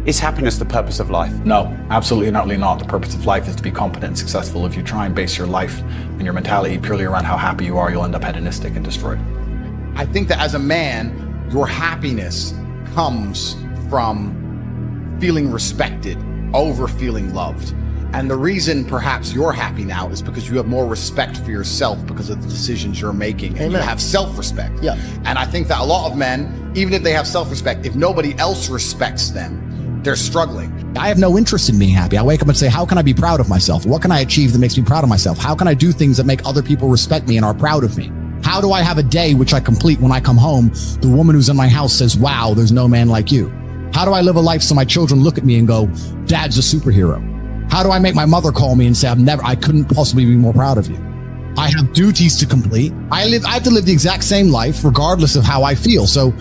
Is happiness the purpose of life? No, absolutely and utterly not. The purpose of life is to be competent and successful. If you try and base your life and your mentality purely around how happy you are, you'll end up hedonistic and destroyed. I think that as a man, your happiness comes from feeling respected over feeling loved. And the reason perhaps you're happy now is because you have more respect for yourself because of the decisions you're making. And you have self-respect. Yeah. And I think that a lot of men, even if they have self-respect, if nobody else respects them, they're struggling. I have no interest in being happy. I wake up and say, how can I be proud of myself? What can I achieve that makes me proud of myself? How can I do things that make other people respect me and are proud of me? How do I have a day which I complete when I come home? The woman who's in my house says, wow, there's no man like you. How do I live a life so my children look at me and go, Dad's a superhero? How do I make my mother call me and say, I couldn't possibly be more proud of you? I have duties to complete. I have to live the exact same life regardless of how I feel. So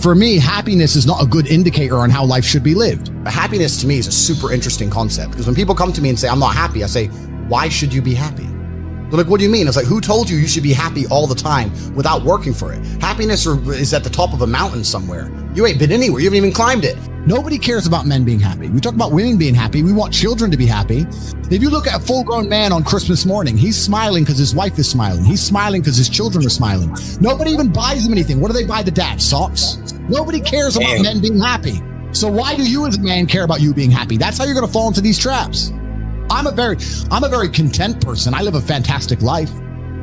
for me, happiness is not a good indicator on how life should be lived. Happiness to me is a super interesting concept because when people come to me and say, I'm not happy, I say, why should you be happy? They're like, what do you mean? It's like, who told you should be happy all the time without working for it? Happiness is at the top of a mountain somewhere. You ain't been anywhere. You haven't even climbed it. Nobody cares about men being happy. We talk about women being happy. We want children to be happy. If you look at a full-grown man on Christmas morning, he's smiling because his wife is smiling. He's smiling because his children are smiling. Nobody even buys him anything. What do they buy the dad? Socks? Nobody cares about men being happy. So why do you as a man care about you being happy? That's how you're going to fall into these traps. I'm a very content person. I live a fantastic life.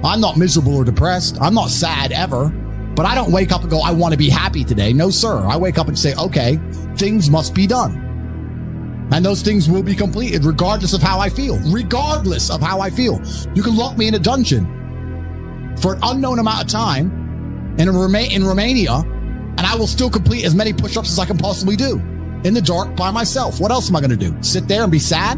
I'm not miserable or depressed. I'm not sad ever. But I don't wake up and go, I want to be happy today. No, sir. I wake up and say, okay, things must be done. And those things will be completed regardless of how I feel. Regardless of how I feel. You can lock me in a dungeon for an unknown amount of time in Romania, and I will still complete as many push-ups as I can possibly do in the dark by myself. What else am I going to do? Sit there and be sad?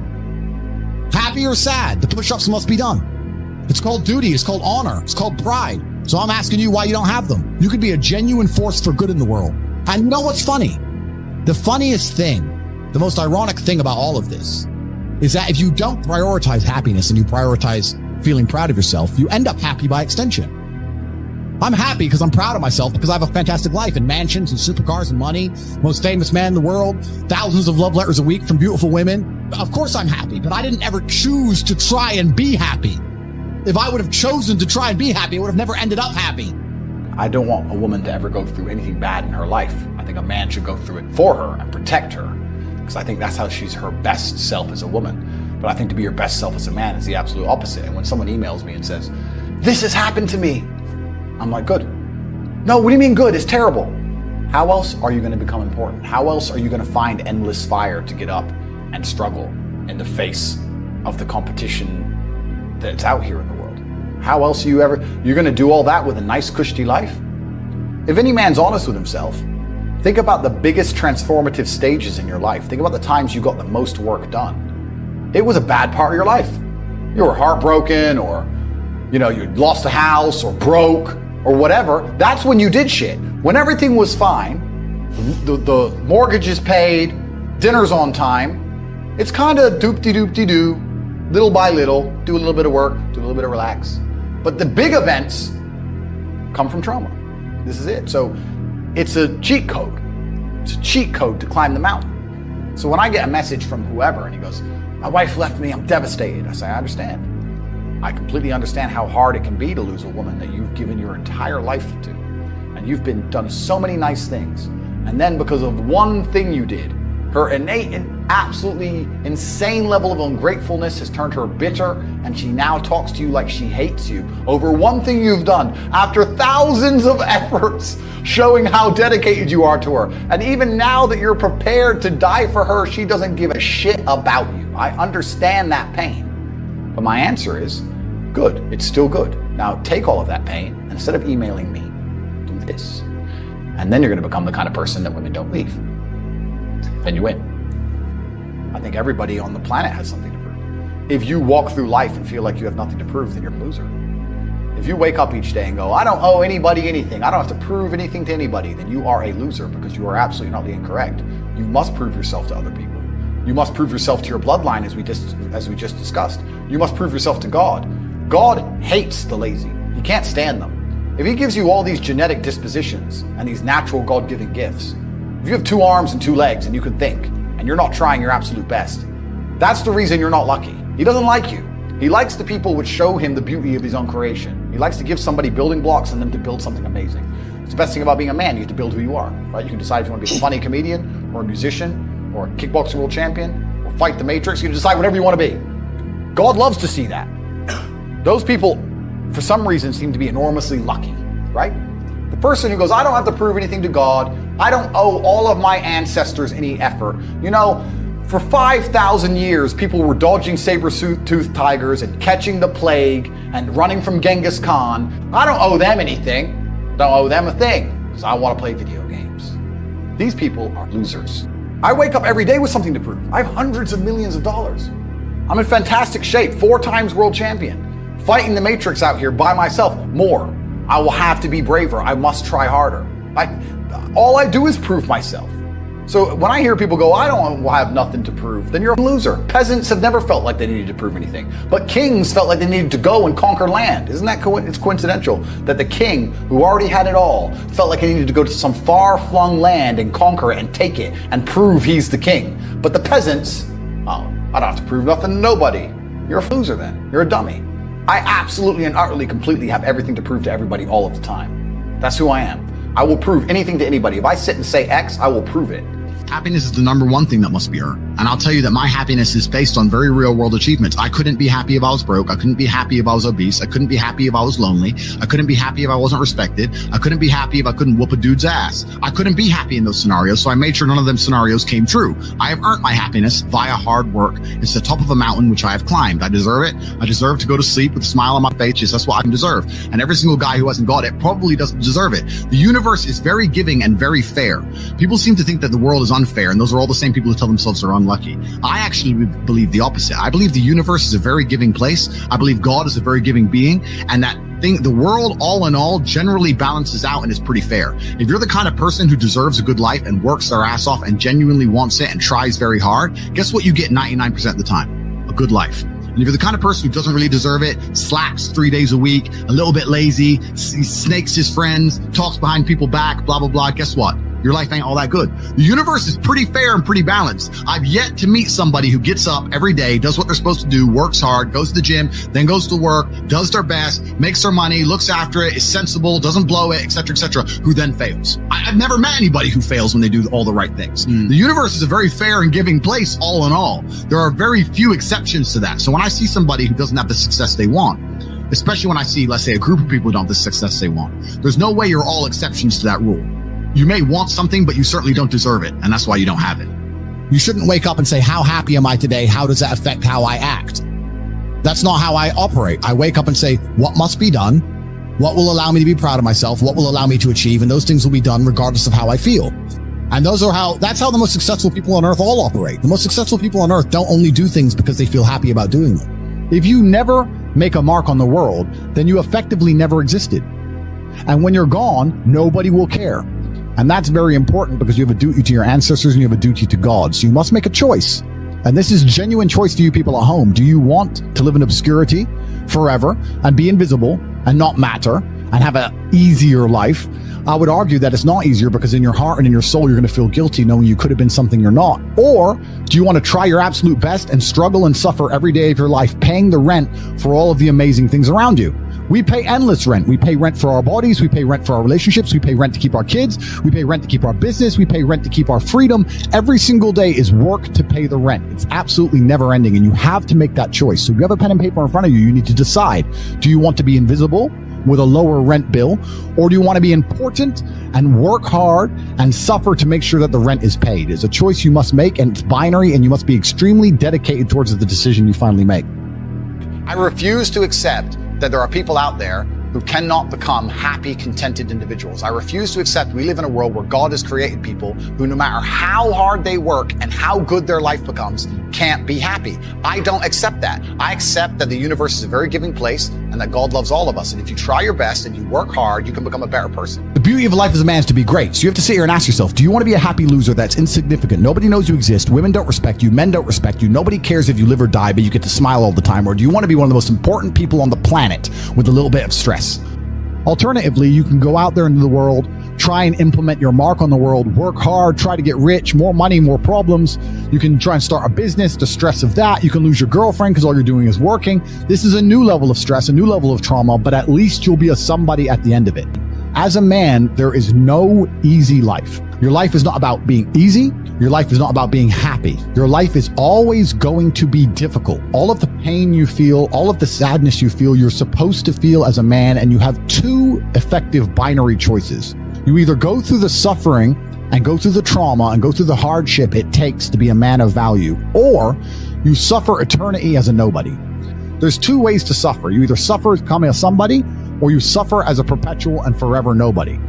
Happy or sad? The push-ups must be done. It's called duty. It's called honor. It's called pride. So I'm asking you why you don't have them. You could be a genuine force for good in the world. And you know what's funny? The funniest thing, the most ironic thing about all of this is that if you don't prioritize happiness and you prioritize feeling proud of yourself, you end up happy by extension. I'm happy because I'm proud of myself because I have a fantastic life and mansions and supercars and money, most famous man in the world, thousands of love letters a week from beautiful women. Of course I'm happy, but I didn't ever choose to try and be happy. If I would have chosen to try and be happy, I would have never ended up happy. I don't want a woman to ever go through anything bad in her life. I think a man should go through it for her and protect her because I think that's how she's her best self as a woman. But I think to be your best self as a man is the absolute opposite. And when someone emails me and says, this has happened to me, I'm like, good. No, what do you mean good? It's terrible. How else are you going to become important? How else are you going to find endless fire to get up and struggle in the face of the competition that's out here in the world? How else are you're going to do all that with a nice, cushy life? If any man's honest with himself, think about the biggest transformative stages in your life. Think about the times you got the most work done. It was a bad part of your life. You were heartbroken, or you lost a house, or broke, or whatever. That's when you did shit. When everything was fine, the mortgage is paid, dinner's on time, it's kind of doop-de-doop-de-doo, little by little, do a little bit of work, do a little bit of relax. But the big events come from trauma. This is it. So it's a cheat code. It's a cheat code to climb the mountain. So when I get a message from whoever and he goes, my wife left me, I'm devastated. I say, I understand. I completely understand how hard it can be to lose a woman that you've given your entire life to. And you've done so many nice things. And then because of one thing you did, her innate and absolutely insane level of ungratefulness has turned her bitter, and she now talks to you like she hates you over one thing you've done after thousands of efforts showing how dedicated you are to her. And even now that you're prepared to die for her, she doesn't give a shit about you. I understand that pain. But my answer is, good, it's still good. Now take all of that pain, and instead of emailing me, do this. And then you're going to become the kind of person that women don't leave. Then you win. I think everybody on the planet has something to prove. If you walk through life and feel like you have nothing to prove, then you're a loser. If you wake up each day and go, I don't owe anybody anything, I don't have to prove anything to anybody, then you are a loser because you are absolutely not incorrect. You must prove yourself to other people. You must prove yourself to your bloodline, as we just discussed. You must prove yourself to God. God hates the lazy. He can't stand them. If he gives you all these genetic dispositions and these natural God-given gifts, if you have 2 arms and 2 legs and you can think, and you're not trying your absolute best. That's the reason you're not lucky. He doesn't like you. He likes the people which show him the beauty of his own creation. He likes to give somebody building blocks and them to build something amazing. It's the best thing about being a man. You get to build who you are, right? You can decide if you want to be a funny comedian or a musician or a kickboxing world champion or fight the Matrix. You can decide whatever you want to be. God loves to see that. Those people, for some reason, seem to be enormously lucky, right? The person who goes, I don't have to prove anything to God. I don't owe all of my ancestors any effort. You know, for 5,000 years, people were dodging saber-toothed tigers and catching the plague and running from Genghis Khan. I don't owe them anything. Don't owe them a thing because I want to play video games. These people are losers. I wake up every day with something to prove. I have hundreds of millions of dollars. I'm in fantastic shape, 4 times world champion, fighting the Matrix out here by myself. More. I will have to be braver. I must try harder. All I do is prove myself. So when I hear people go, I don't have nothing to prove, then you're a loser. Peasants have never felt like they needed to prove anything, but kings felt like they needed to go and conquer land. Isn't that it's coincidental that the king, who already had it all, felt like he needed to go to some far-flung land and conquer it and take it and prove he's the king. But the peasants, oh, I don't have to prove nothing to nobody. You're a loser then. You're a dummy. I absolutely and utterly, completely have everything to prove to everybody all of the time. That's who I am. I will prove anything to anybody. If I sit and say X, I will prove it. Happiness is the number one thing that must be earned. And I'll tell you that my happiness is based on very real world achievements. I couldn't be happy if I was broke. I couldn't be happy if I was obese. I couldn't be happy if I was lonely. I couldn't be happy if I wasn't respected. I couldn't be happy if I couldn't whoop a dude's ass. I couldn't be happy in those scenarios, so I made sure none of them scenarios came true. I have earned my happiness via hard work. It's the top of a mountain which I have climbed. I deserve it. I deserve to go to sleep with a smile on my face. Just that's what I can deserve. And every single guy who hasn't got it probably doesn't deserve it. The universe is very giving and very fair. People seem to think that the world is unfair, and those are all the same people who tell themselves they're unlucky. I actually believe the opposite. I believe the universe is a very giving place. I believe God is a very giving being, and that thing, the world all in all generally balances out and is pretty fair. If you're the kind of person who deserves a good life and works their ass off and genuinely wants it and tries very hard, guess what you get 99% of the time? A good life. And if you're the kind of person who doesn't really deserve it, slacks 3 days a week, a little bit lazy, snakes his friends, talks behind people's back, blah, blah, blah, guess what? Your life ain't all that good. The universe is pretty fair and pretty balanced. I've yet to meet somebody who gets up every day, does what they're supposed to do, works hard, goes to the gym, then goes to work, does their best, makes their money, looks after it, is sensible, doesn't blow it, etc., who then fails. I've never met anybody who fails when they do all the right things. The universe is a very fair and giving place, all in all. There are very few exceptions to that. So when I see somebody who doesn't have the success they want, especially when I see, let's say, a group of people who don't have the success they want, there's no way you're all exceptions to that rule. You may want something, but you certainly don't deserve it, and that's why you don't have it. You shouldn't wake up and say, how happy am I today? How does that affect how I act? That's not how I operate. I wake up and say, what must be done? What will allow me to be proud of myself? What will allow me to achieve? And those things will be done regardless of how I feel. And that's how the most successful people on earth all operate. The most successful people on earth don't only do things because they feel happy about doing them. If you never make a mark on the world, then you effectively never existed. And when you're gone, nobody will care. And that's very important because you have a duty to your ancestors and you have a duty to God. So you must make a choice. And this is genuine choice to you people at home. Do you want to live in obscurity forever and be invisible and not matter and have an easier life? I would argue that it's not easier because in your heart and in your soul, you're going to feel guilty knowing you could have been something you're not. Or do you want to try your absolute best and struggle and suffer every day of your life, paying the rent for all of the amazing things around you? We pay endless rent. We pay rent for our bodies. We pay rent for our relationships. We pay rent to keep our kids. We pay rent to keep our business. We pay rent to keep our freedom. Every single day is work to pay the rent. It's absolutely never ending, and you have to make that choice. So if you have a pen and paper in front of you, you need to decide. Do you want to be invisible with a lower rent bill, or do you want to be important and work hard and suffer to make sure that the rent is paid? It's a choice you must make, and it's binary, and you must be extremely dedicated towards the decision you finally make. I refuse to accept that there are people out there who cannot become happy, contented individuals. I refuse to accept we live in a world where God has created people who, no matter how hard they work and how good their life becomes, can't be happy. I don't accept that. I accept that the universe is a very giving place and that God loves all of us. And if you try your best and you work hard, you can become a better person. The beauty of life as a man is to be great. So you have to sit here and ask yourself, do you want to be a happy loser that's insignificant? Nobody knows you exist. Women don't respect you. Men don't respect you. Nobody cares if you live or die, but you get to smile all the time. Or do you want to be one of the most important people on the planet with a little bit of stress? Alternatively, you can go out there into the world, try and implement your mark on the world, work hard, try to get rich, more money, more problems. You can try and start a business, the stress of that. You can lose your girlfriend because all you're doing is working. This is a new level of stress, a new level of trauma, but at least you'll be a somebody at the end of it. As a man, there is no easy life. Your life is not about being easy. Your life is not about being happy. Your life is always going to be difficult. All of the pain you feel, all of the sadness you feel, you're supposed to feel as a man, and you have two effective binary choices. You either go through the suffering and go through the trauma and go through the hardship it takes to be a man of value, or you suffer eternity as a nobody. There's two ways to suffer. You either suffer as becoming a somebody, or you suffer as a perpetual and forever nobody.